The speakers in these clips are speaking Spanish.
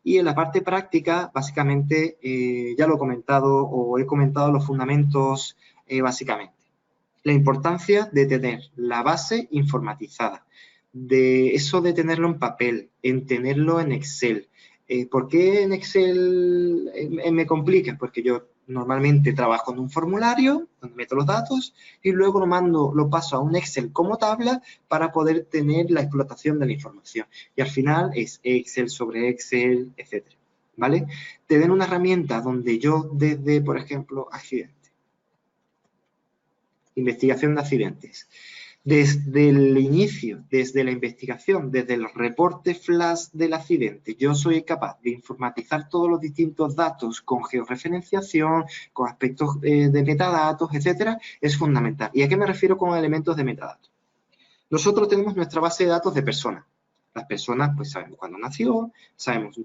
Y en la parte práctica, básicamente, ya lo he comentado o he comentado los fundamentos básicamente. La importancia de tener la base informatizada, de eso de tenerlo en papel, en tenerlo en Excel. ¿Por qué en Excel me complica? Porque yo normalmente trabajo en un formulario donde meto los datos y luego lo paso a un Excel como tabla para poder tener la explotación de la información. Y al final es Excel sobre Excel, etcétera. ¿Vale? Tener una herramienta donde yo desde, por ejemplo, accidentes, investigación de accidentes, desde el inicio, desde la investigación, desde el reporte flash del accidente, yo soy capaz de informatizar todos los distintos datos con georreferenciación, con aspectos de metadatos, etcétera, es fundamental. ¿Y a qué me refiero con elementos de metadatos? Nosotros tenemos nuestra base de datos de personas. Las personas, pues, sabemos cuándo nació, sabemos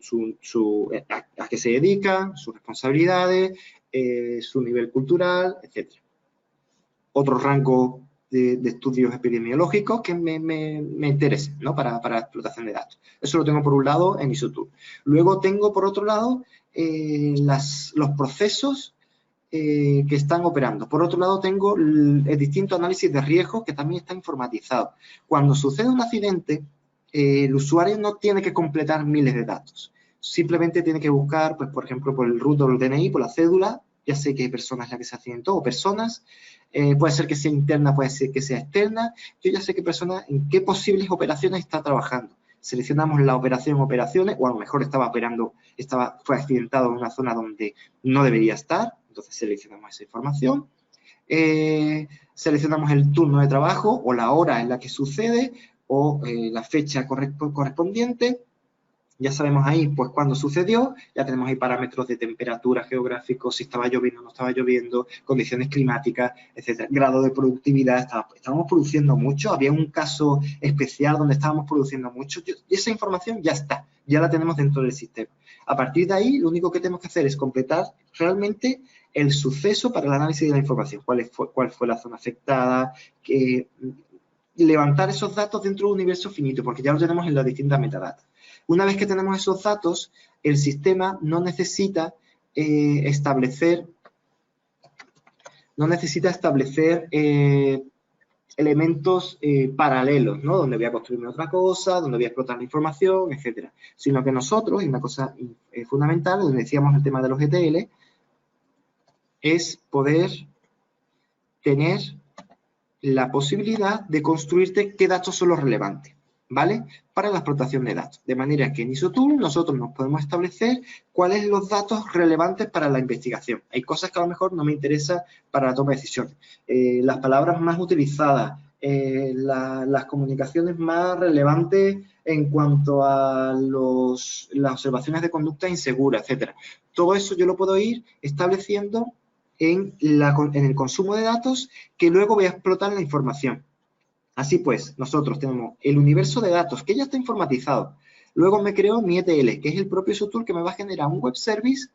a qué se dedica, sus responsabilidades, su nivel cultural, etcétera. Otro rango de estudios epidemiológicos que me interesen, ¿no? Para explotación de datos. Eso lo tengo por un lado en ISOTOOL. Luego tengo por otro lado los procesos que están operando. Por otro lado tengo el distinto análisis de riesgos que también está informatizado. Cuando sucede un accidente, el usuario no tiene que completar miles de datos. Simplemente tiene que buscar, pues, por ejemplo, por el RUT o el DNI, por la cédula. Ya sé que hay personas en las que se accidentó o personas. Puede ser que sea interna, puede ser que sea externa. Yo ya sé qué persona, en qué posibles operaciones está trabajando. Seleccionamos la operación operaciones, o a lo mejor fue accidentado en una zona donde no debería estar, entonces seleccionamos esa información. Seleccionamos el turno de trabajo o la hora en la que sucede o la fecha correspondiente. Ya sabemos ahí, pues, cuándo sucedió, ya tenemos ahí parámetros de temperatura, geográficos, si estaba lloviendo o no estaba lloviendo, condiciones climáticas, etcétera. Grado de productividad, estábamos produciendo mucho, había un caso especial donde estábamos produciendo mucho, y esa información ya está, ya la tenemos dentro del sistema. A partir de ahí, lo único que tenemos que hacer es completar realmente el suceso para el análisis de la información, cuál fue la zona afectada, levantar esos datos dentro de un universo finito, porque ya lo tenemos en las distintas metadatas. Una vez que tenemos esos datos, el sistema no necesita establecer elementos paralelos, ¿no? Donde voy a construirme otra cosa, donde voy a explotar la información, etcétera. Sino que nosotros, y una cosa fundamental, donde decíamos el tema de los ETL, es poder tener la posibilidad de construirte qué datos son los relevantes, ¿vale? Para la explotación de datos. De manera que en ISOTOOL nosotros nos podemos establecer cuáles son los datos relevantes para la investigación. Hay cosas que a lo mejor no me interesan para la toma de decisiones. Las palabras más utilizadas, las comunicaciones más relevantes en cuanto a las observaciones de conducta insegura, etcétera. Todo eso yo lo puedo ir estableciendo en el consumo de datos que luego voy a explotar en la información. Así pues, nosotros tenemos el universo de datos que ya está informatizado. Luego me creo mi ETL, que es el propio ISOTOOL que me va a generar un web service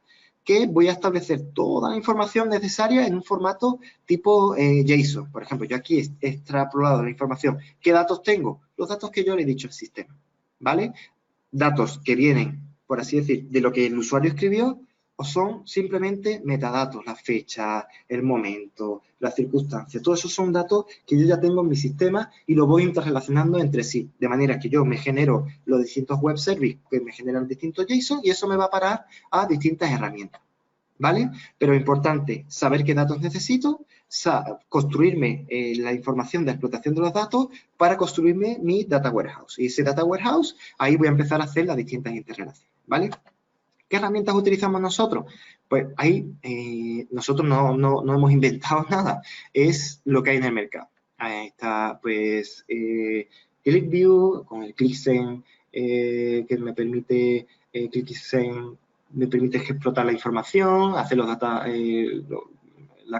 que voy a establecer toda la información necesaria en un formato tipo JSON. Por ejemplo, yo aquí he extrapolado la información. ¿Qué datos tengo? Los datos que yo le he dicho al sistema, ¿vale? Datos que vienen, por así decir, de lo que el usuario escribió, o son simplemente metadatos, la fecha, el momento, las circunstancias. Todos esos son datos que yo ya tengo en mi sistema y los voy interrelacionando entre sí. De manera que yo me genero los distintos web services que me generan distintos JSON y eso me va a parar a distintas herramientas, ¿vale? Pero es importante saber qué datos necesito, construirme la información de explotación de los datos para construirme mi data warehouse. Y ese data warehouse, ahí voy a empezar a hacer las distintas interrelaciones, ¿vale? ¿Qué herramientas utilizamos nosotros? Pues ahí nosotros no hemos inventado nada, es lo que hay en el mercado. Ahí está, pues, ClickView con el ClickSense, que me permite, ClickSense me permite explotar la información, hacer la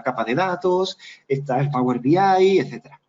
capa de datos, está el Power BI, etcétera.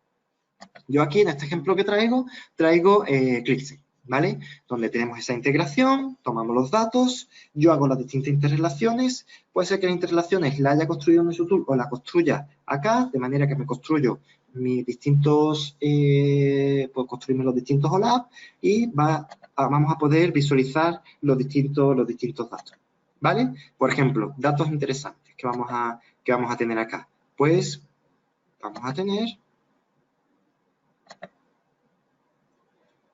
Yo aquí en este ejemplo que traigo ClickSense. ¿vale? Donde tenemos esa integración, tomamos los datos, yo hago las distintas interrelaciones, puede ser que las interrelaciones las haya construido en SoTool o las construya acá, de manera que me construyo mis distintos, puedo construirme los distintos OLAP y vamos a poder visualizar los distintos datos, ¿vale? Por ejemplo, datos interesantes que vamos a tener acá. Pues vamos a tener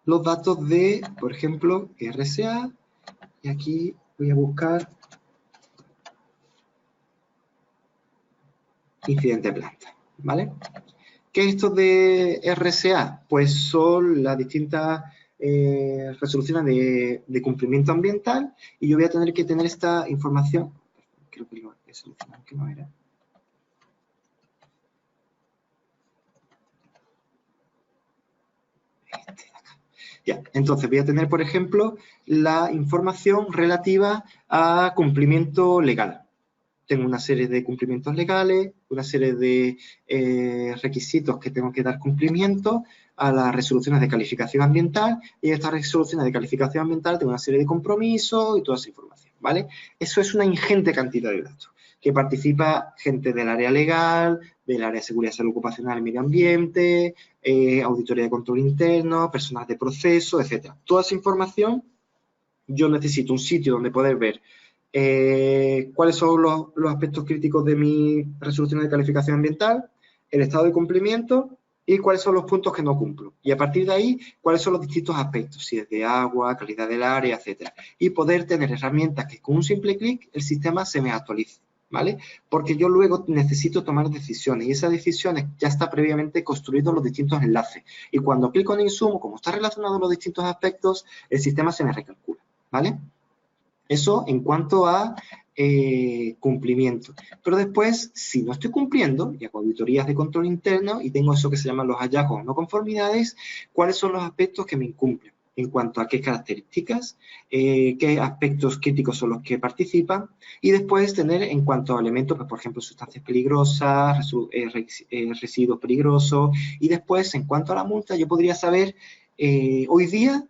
los datos de, por ejemplo, RSA, y aquí voy a buscar incidente planta, ¿vale? ¿Qué es esto de RSA? Pues son las distintas resoluciones de cumplimiento ambiental y yo voy a tener que tener esta información, creo que lo he seleccionado, que no era. Ya, entonces voy a tener, por ejemplo, la información relativa a cumplimiento legal. Tengo una serie de cumplimientos legales, una serie de requisitos que tengo que dar cumplimiento a las resoluciones de calificación ambiental y en estas resoluciones de calificación ambiental tengo una serie de compromisos y toda esa información, ¿vale? Eso es una ingente cantidad de datos que participa gente del área legal, del área de seguridad, salud ocupacional y medio ambiente, auditoría de control interno, personal de proceso, etcétera. Toda esa información yo necesito un sitio donde poder ver cuáles son los aspectos críticos de mi resolución de calificación ambiental, el estado de cumplimiento y cuáles son los puntos que no cumplo. Y a partir de ahí, cuáles son los distintos aspectos, si es de agua, calidad del área, etcétera. Y poder tener herramientas que con un simple clic el sistema se me actualice, ¿vale? Porque yo luego necesito tomar decisiones y esas decisiones ya está previamente construidos los distintos enlaces. Y cuando clico en insumo, como está relacionado los distintos aspectos, el sistema se me recalcula, ¿vale? Eso en cuanto a cumplimiento. Pero después, si no estoy cumpliendo, y hago auditorías de control interno y tengo eso que se llaman los hallazgos o no conformidades, ¿cuáles son los aspectos que me incumplen? En cuanto a qué características, qué aspectos críticos son los que participan, y después tener en cuanto a elementos, pues, por ejemplo, sustancias peligrosas, residuos peligrosos, y después, en cuanto a la multa, yo podría saber hoy día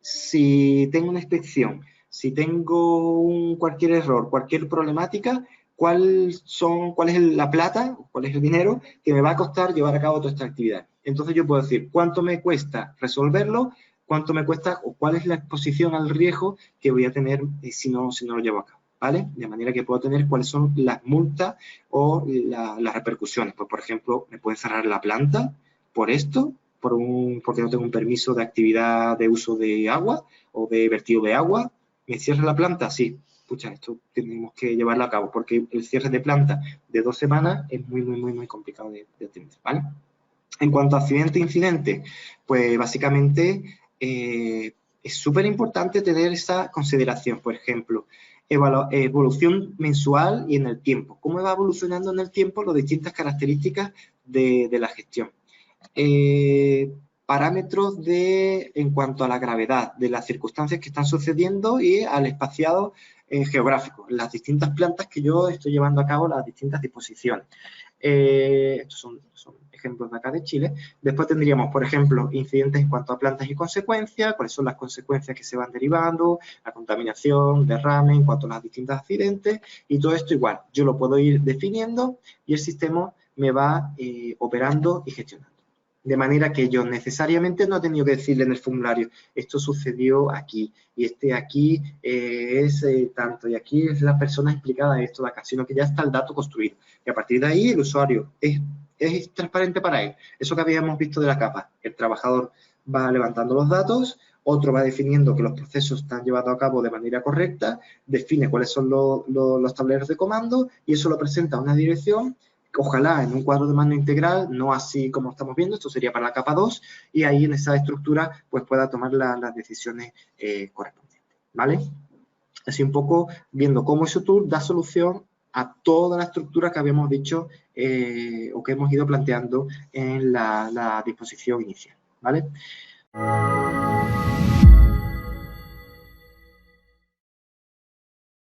si tengo una inspección, si tengo cualquier error, cualquier problemática, cuál es la plata, cuál es el dinero que me va a costar llevar a cabo toda esta actividad. Entonces yo puedo decir cuánto me cuesta resolverlo, cuánto me cuesta o cuál es la exposición al riesgo que voy a tener si no lo llevo a cabo, ¿vale? De manera que puedo tener cuáles son las multas o las repercusiones. Pues, por ejemplo, me pueden cerrar la planta por esto, porque no tengo un permiso de actividad de uso de agua o de vertido de agua. ¿Me cierra la planta? Sí. Pucha, esto tenemos que llevarlo a cabo porque el cierre de planta de 2 semanas es muy complicado de atender, ¿vale? En cuanto a accidente e incidente, pues básicamente es súper importante tener esa consideración. Por ejemplo, evolución mensual y en el tiempo. ¿Cómo va evolucionando en el tiempo las distintas características de la gestión? Parámetros en cuanto a la gravedad de las circunstancias que están sucediendo y al espaciado geográfico, las distintas plantas que yo estoy llevando a cabo, las distintas disposiciones. Estos son ejemplos de acá de Chile. Después tendríamos, por ejemplo, incidentes en cuanto a plantas y consecuencias, cuáles son las consecuencias que se van derivando, la contaminación, derrame, en cuanto a los distintos accidentes, y todo esto igual, yo lo puedo ir definiendo y el sistema me va operando y gestionando. De manera que yo necesariamente no he tenido que decirle en el formulario, esto sucedió aquí, y aquí es tanto, y aquí es la persona implicada en esto de acá, sino que ya está el dato construido. Y a partir de ahí el usuario es transparente para él. Eso que habíamos visto de la capa, el trabajador va levantando los datos, otro va definiendo que los procesos están llevados a cabo de manera correcta, define cuáles son los tableros de comando y eso lo presenta a una dirección, ojalá en un cuadro de mando integral, no así como estamos viendo, esto sería para la capa 2, y ahí en esa estructura pues pueda tomar las decisiones correspondientes, ¿vale? Así un poco viendo cómo SoTool da solución a toda la estructura que habíamos dicho o que hemos ido planteando en la disposición inicial, ¿vale?